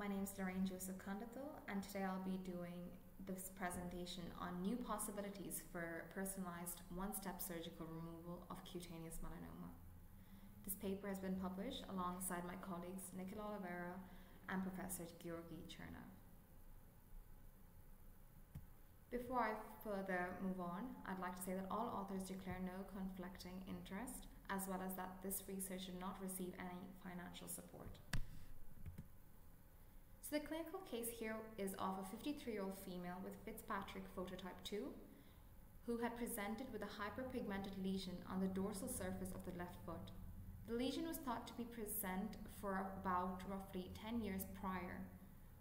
My name is Kandathil, and today I'll be doing this presentation on new possibilities for personalized one-step surgical removal of cutaneous melanoma. This paper has been published alongside my colleagues Nicola Oliveira and Professor Georgi Chernev. Before I further move on, I'd like to say that all authors declare no conflicting interest, as well as that this research should not receive any financial support. So the clinical case here is of a 53-year-old female with Fitzpatrick phototype 2 who had presented with a hyperpigmented lesion on the dorsal surface of the left foot. The lesion was thought to be present for about roughly 10 years prior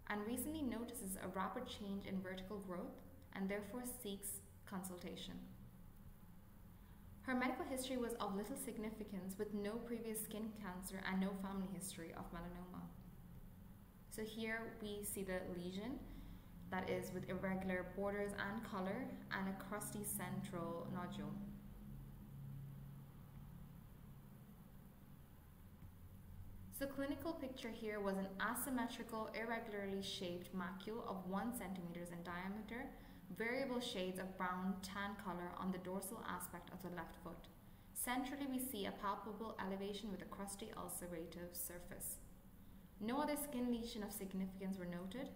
and recently notices a rapid change in vertical growth and therefore seeks consultation. Her medical history was of little significance, with no previous skin cancer and no family history of melanoma. So here we see the lesion that is with irregular borders and color and a crusty central nodule. So the clinical picture here was an asymmetrical, irregularly shaped macule of 1 centimeter in diameter, variable shades of brown tan color on the dorsal aspect of the left foot. Centrally we see a palpable elevation with a crusty ulcerative surface. No other skin lesion of significance were noted,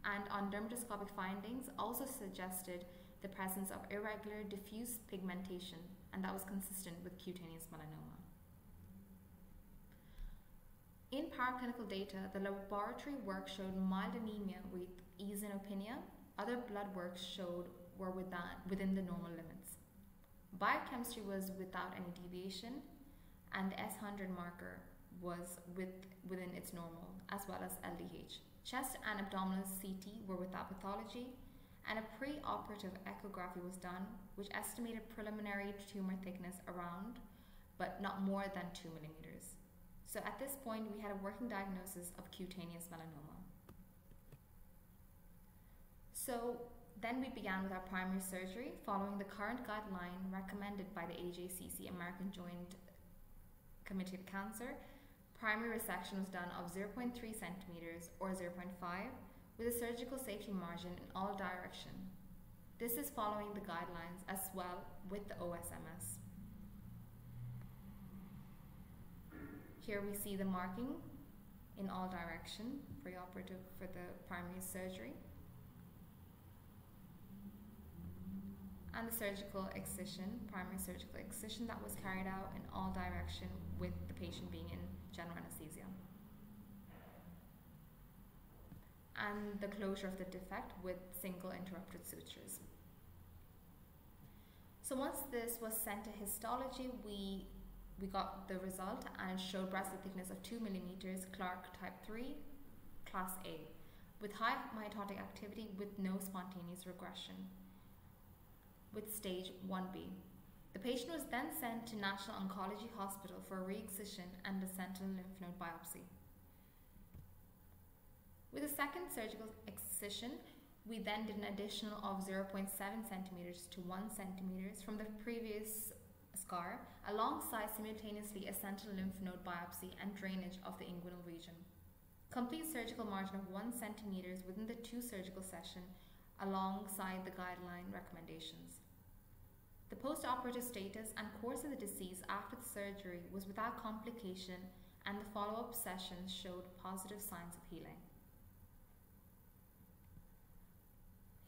and on dermatoscopic findings also suggested the presence of irregular diffuse pigmentation, and that was consistent with cutaneous melanoma. In paraclinical data, the laboratory work showed mild anemia with eosinopenia. Other blood work showed were within the normal limits. Biochemistry was without any deviation, and the S100 marker was within its normal, as well as LDH. Chest and abdominal CT were without pathology, and a pre-operative echography was done, which estimated preliminary tumor thickness around, but not more than 2 millimeters. So at this point, we had a working diagnosis of cutaneous melanoma. So then we began with our primary surgery, following the current guideline recommended by the AJCC, American Joint Committee of Cancer. Primary resection was done of 0.3 centimeters or 0.5 with a surgical safety margin in all directions. This is following the guidelines as well with the OSMS. Here we see the marking in all directions, preoperative for the primary surgery. And the surgical excision, primary surgical excision that was carried out in all directions with the patient being in general anesthesia. And the closure of the defect with single interrupted sutures. So once this was sent to histology, we got the result, and it showed breast thickness of 2 millimeters, Clark type 3, class A, with high mitotic activity with no spontaneous regression, with stage 1B. The patient was then sent to National Oncology Hospital for a re-excision and a sentinel lymph node biopsy. With a second surgical excision, we then did an additional of 0.7 centimeters to 1 centimeters from the previous scar, alongside simultaneously a sentinel lymph node biopsy and drainage of the inguinal region. Complete surgical margin of 1 centimeters within the 2 surgical sessions, alongside the guideline recommendations. The post-operative status and course of the disease after the surgery was without complication, and the follow-up sessions showed positive signs of healing.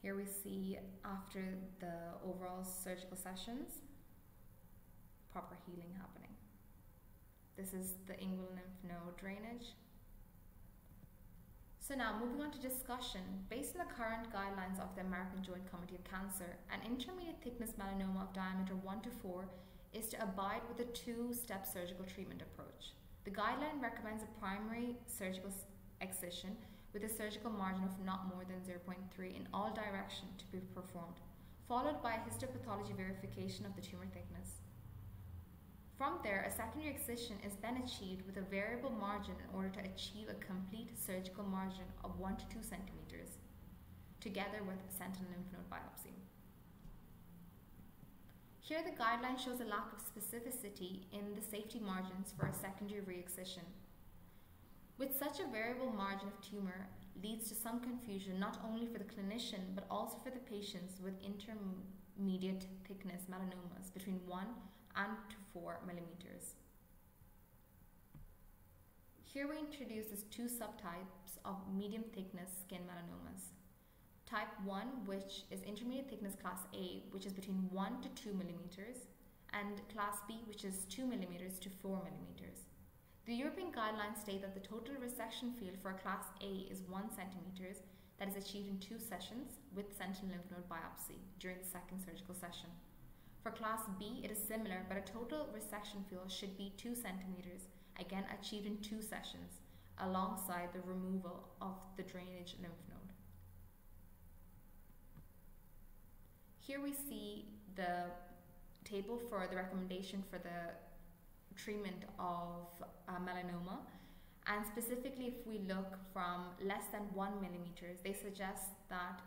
Here we see after the overall surgical sessions, proper healing happening. This is the inguinal lymph node drainage. So now, moving on to discussion, based on the current guidelines of the American Joint Committee of Cancer, an intermediate thickness melanoma of diameter 1 to 4 is to abide with a 2-step surgical treatment approach. The guideline recommends a primary surgical excision with a surgical margin of not more than 0.3 in all directions to be performed, followed by a histopathology verification of the tumor thickness. From there, a secondary excision is then achieved with a variable margin in order to achieve a complete surgical margin of 1 to 2 centimeters, together with sentinel lymph node biopsy. Here the guideline shows a lack of specificity in the safety margins for a secondary re-excision. With such a variable margin of tumor, leads to some confusion not only for the clinician but also for the patients with intermediate thickness melanomas between 1 and 4 millimeters. Here we introduce these two subtypes of medium thickness skin melanomas. Type 1, which is intermediate thickness class A, which is between 1 to 2 millimeters, and class B, which is 2 millimeters to 4 millimeters. The European guidelines state that the total resection field for class A is 1 centimeters that is achieved in 2 sessions with sentinel lymph node biopsy during the second surgical session. For class B, it is similar, but a total resection field should be 2 centimeters, again achieved in 2 sessions, alongside the removal of the drainage lymph node. Here we see the table for the recommendation for the treatment of melanoma, and specifically if we look from less than 1 millimeters, they suggest that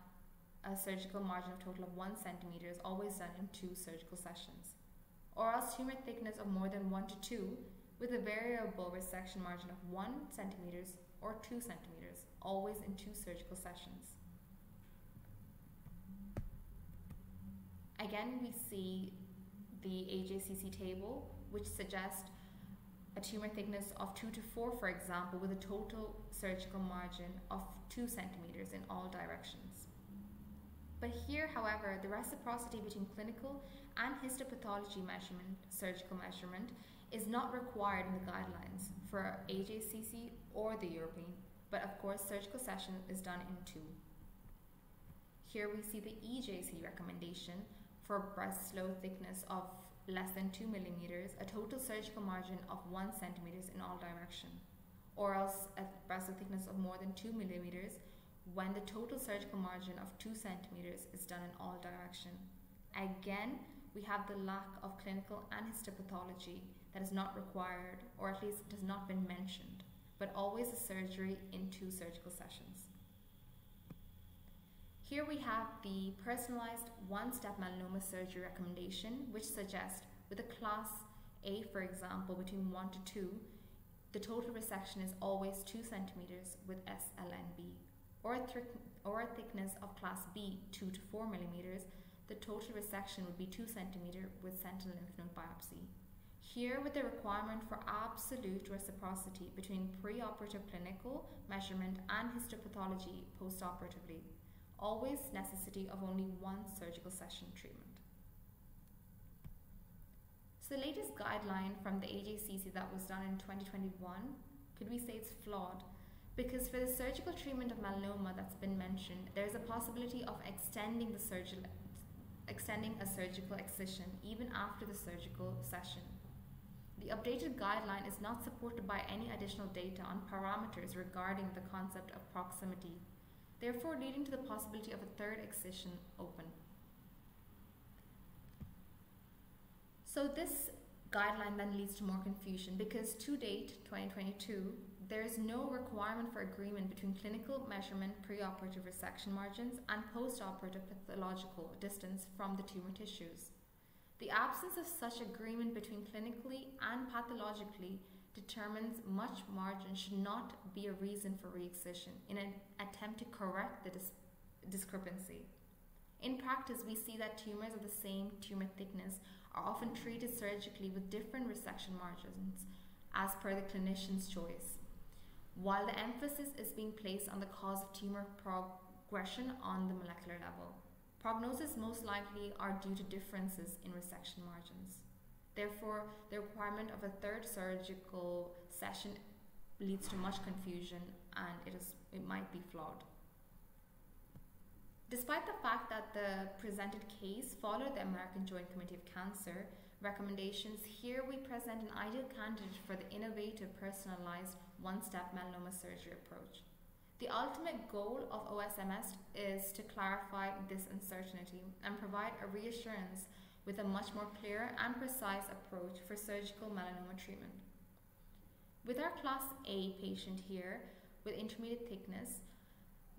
a surgical margin of total of 1 centimeter is always done in 2 surgical sessions, or else tumor thickness of more than 1 to 2 with a variable resection margin of 1 centimeters or 2 centimeters, always in 2 surgical sessions. Again, we see the AJCC table, which suggests a tumor thickness of 2 to 4, for example, with a total surgical margin of 2 centimeters in all directions. But here, however, the reciprocity between clinical and histopathology measurement, surgical measurement, is not required in the guidelines for AJCC or the European, but of course surgical session is done in 2. Here we see the EJC recommendation for breast slough thickness of less than 2 millimeters, a total surgical margin of 1 centimeters in all direction, or else a breast thickness of more than 2 millimeters when the total surgical margin of 2 centimeters is done in all direction. Again, we have the lack of clinical and histopathology that is not required, or at least it has not been mentioned, but always a surgery in 2 surgical sessions. Here we have the personalized one-step melanoma surgery recommendation, which suggests with a class A, for example, between 1 to 2, the total resection is always 2 centimeters with SLNB, or a thickness of class B, 2 to 4 millimeters, the total resection would be 2 centimeters with sentinel lymph node biopsy. Here, with the requirement for absolute reciprocity between preoperative clinical measurement and histopathology postoperatively, always necessity of only 1 surgical session treatment. So the latest guideline from the AJCC that was done in 2021, could we say it's flawed? Because for the surgical treatment of melanoma that's been mentioned, there is a possibility of extending a surgical excision even after the surgical session. The updated guideline is not supported by any additional data on parameters regarding the concept of proximity, therefore leading to the possibility of a 3rd excision open. So this guideline then leads to more confusion because to date, 2022, there is no requirement for agreement between clinical measurement preoperative resection margins and postoperative pathological distance from the tumor tissues. The absence of such agreement between clinically and pathologically determines much margin should not be a reason for re-excision in an attempt to correct the discrepancy. In practice, we see that tumors of the same tumor thickness are often treated surgically with different resection margins as per the clinician's choice, while the emphasis is being placed on the cause of tumor progression on the molecular level. Prognosis most likely are due to differences in resection margins. Therefore, the requirement of a 3rd surgical session leads to much confusion and it might be flawed. Despite the fact that the presented case followed the American Joint Committee of Cancer recommendations, here we present an ideal candidate for the innovative personalized one-step melanoma surgery approach. The ultimate goal of OSMS is to clarify this uncertainty and provide a reassurance with a much more clear and precise approach for surgical melanoma treatment. With our class A patient here with intermediate thickness,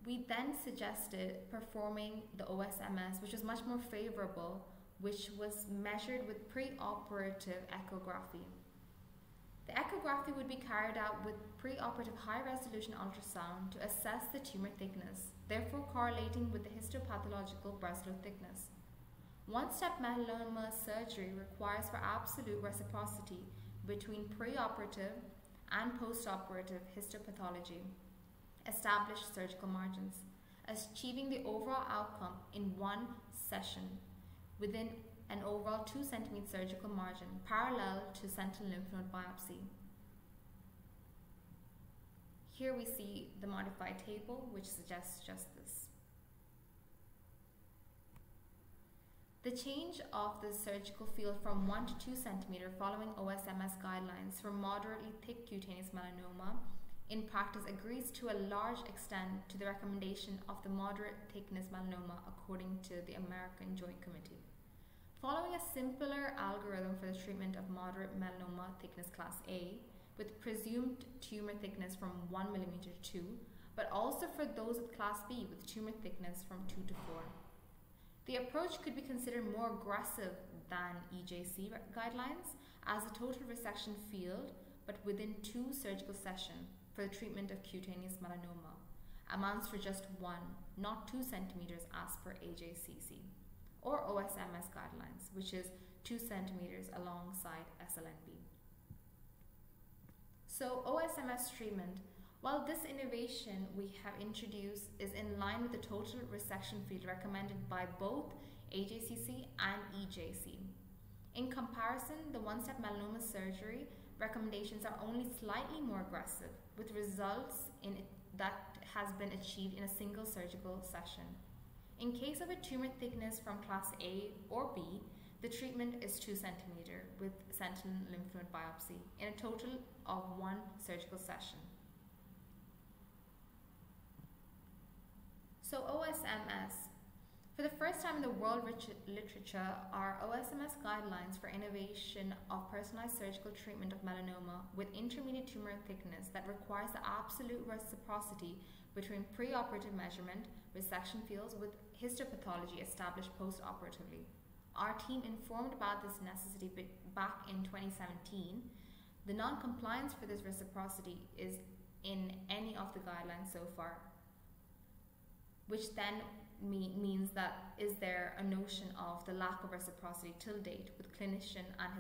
we then suggested performing the OSMS, which was much more favorable, which was measured with preoperative echography. The echography would be carried out with preoperative high-resolution ultrasound to assess the tumor thickness, therefore correlating with the histopathological breast lobe thickness. One-step melanoma surgery requires for absolute reciprocity between preoperative and postoperative histopathology, established surgical margins, achieving the overall outcome in one session within an overall 2 cm surgical margin parallel to sentinel lymph node biopsy. Here we see the modified table, which suggests just this. The change of the surgical field from 1 to 2 cm following OSMS guidelines for moderately thick cutaneous melanoma in practice agrees to a large extent to the recommendation of the moderate thickness melanoma according to the American Joint Committee. Following a simpler algorithm for the treatment of moderate melanoma thickness class A, with presumed tumor thickness from 1 mm to 2, but also for those with class B with tumor thickness from 2 to 4. The approach could be considered more aggressive than EJC guidelines as a total resection field, but within 2 surgical sessions for the treatment of cutaneous melanoma, amounts for just 1, not 2 centimeters as per AJCC, or OSMS guidelines, which is 2 centimeters alongside SLNB. So OSMS treatment, while this innovation we have introduced is in line with the total resection field recommended by both AJCC and EJC. In comparison, the one-step melanoma surgery recommendations are only slightly more aggressive, with results that has been achieved in a single surgical session. In case of a tumor thickness from class A or B, the treatment is 2 cm with sentinel lymph node biopsy in a total of 1 surgical session. So OSMS. For the first time in the world literature are OSMS guidelines for innovation of personalized surgical treatment of melanoma with intermediate tumor thickness that requires the absolute reciprocity between preoperative measurement, resection fields with histopathology established postoperatively. Our team informed about this necessity back in 2017. The non-compliance for this reciprocity is in any of the guidelines so far, which then means that is there a notion of the lack of reciprocity till date with clinician and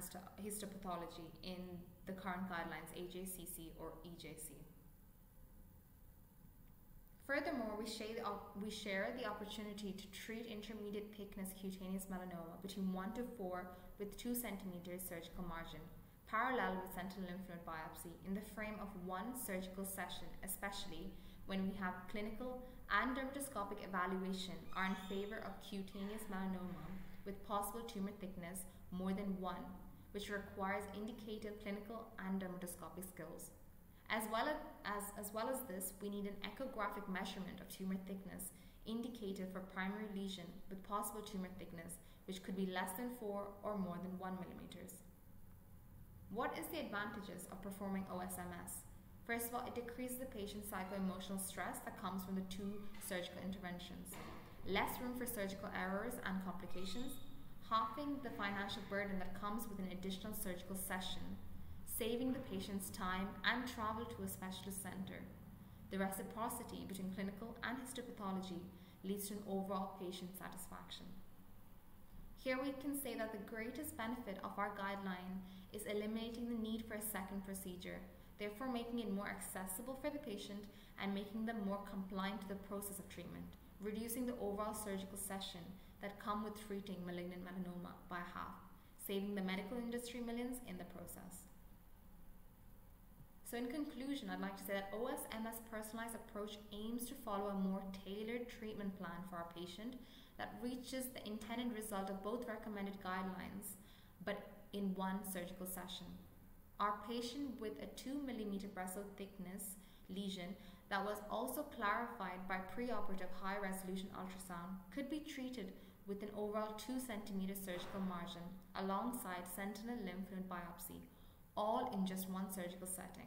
histopathology in the current guidelines AJCC or EJC. Furthermore, we share the opportunity to treat intermediate thickness cutaneous melanoma between 1 to 4 with 2 cm surgical margin, parallel with sentinel lymph node biopsy in the frame of 1 surgical session, especially when we have clinical and dermatoscopic evaluation are in favor of cutaneous melanoma with possible tumor thickness more than 1, which requires indicative clinical and dermatoscopic skills. As well as this, we need an echographic measurement of tumor thickness indicated for primary lesion with possible tumor thickness, which could be less than 4 or more than 1 mm. What is the advantages of performing OSMS? First of all, it decreases the patient's psycho-emotional stress that comes from the 2 surgical interventions, less room for surgical errors and complications, halving the financial burden that comes with an additional surgical session, saving the patient's time and travel to a specialist center. The reciprocity between clinical and histopathology leads to an overall patient satisfaction. Here we can say that the greatest benefit of our guideline is eliminating the need for a second procedure, therefore making it more accessible for the patient and making them more compliant to the process of treatment, reducing the overall surgical session that come with treating malignant melanoma by half, saving the medical industry millions in the process. So in conclusion, I'd like to say that OSMS personalized approach aims to follow a more tailored treatment plan for our patient that reaches the intended result of both recommended guidelines, but in 1 surgical session. Our patient with a 2 mm breast lobe thickness lesion that was also clarified by preoperative high-resolution ultrasound could be treated with an overall 2 cm surgical margin alongside sentinel lymph node biopsy, all in just 1 surgical setting.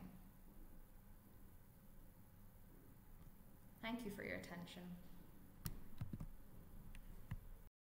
Thank you for your attention.